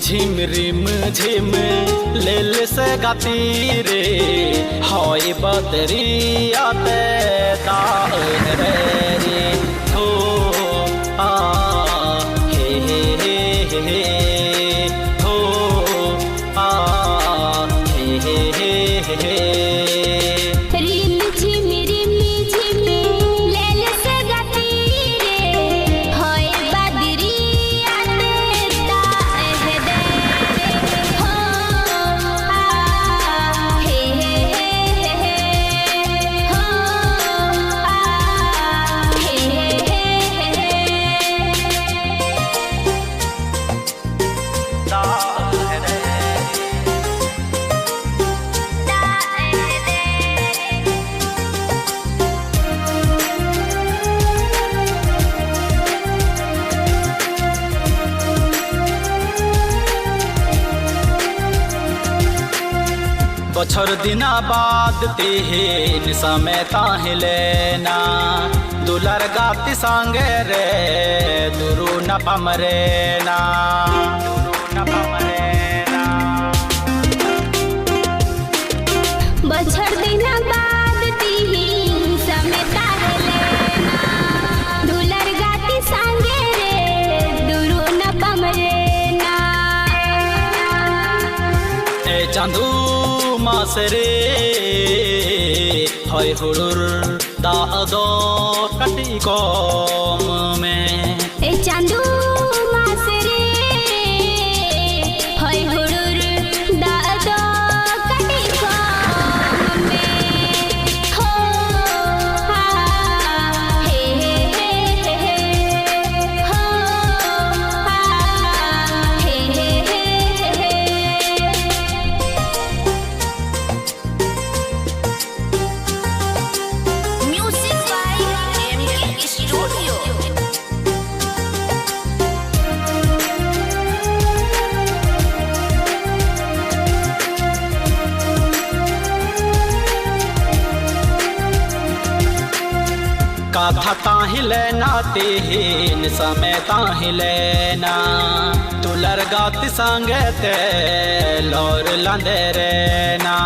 झिम रिम झिम लेल से गाती रे हई बदरी आते दान रे हो आ हे हो आ हे बछर दिना बाद तीन समय ताहिलेना दुलर गाती संगे रे दुरु न पमरेना बछर दिना बाद तीन समय ताहिलेना दुलर गाती संगे रे दुरु न पमरेना ए चांदू मासरे हय हुड़ुर दादो कटी कम में ए चांदू मासरे हय हुड़ुर दादो कटी कम में हो हा हे हो हा हे काथा ताहिलेना तीन समय ताहिलेना तुलर गाती संगे ते लोर लंदेरेना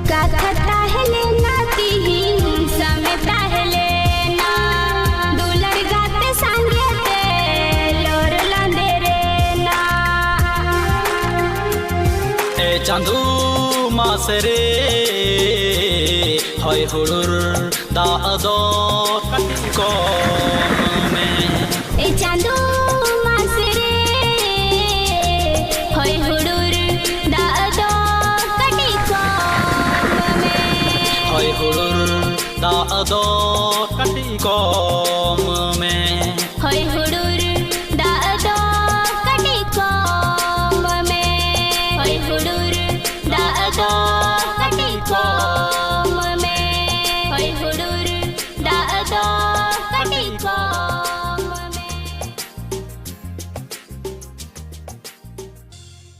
काथा ताहिलेना तीन समय ताहिलेना दुलर गाते संगे ते लोर लंदेरेना ए चांदू मासरे हय हुड़ुर दादो कटी कम में ए चांदू मासरे हय हुड़ुर दादो कटी कम में हय हुड़ुर दादो कटी कम में हय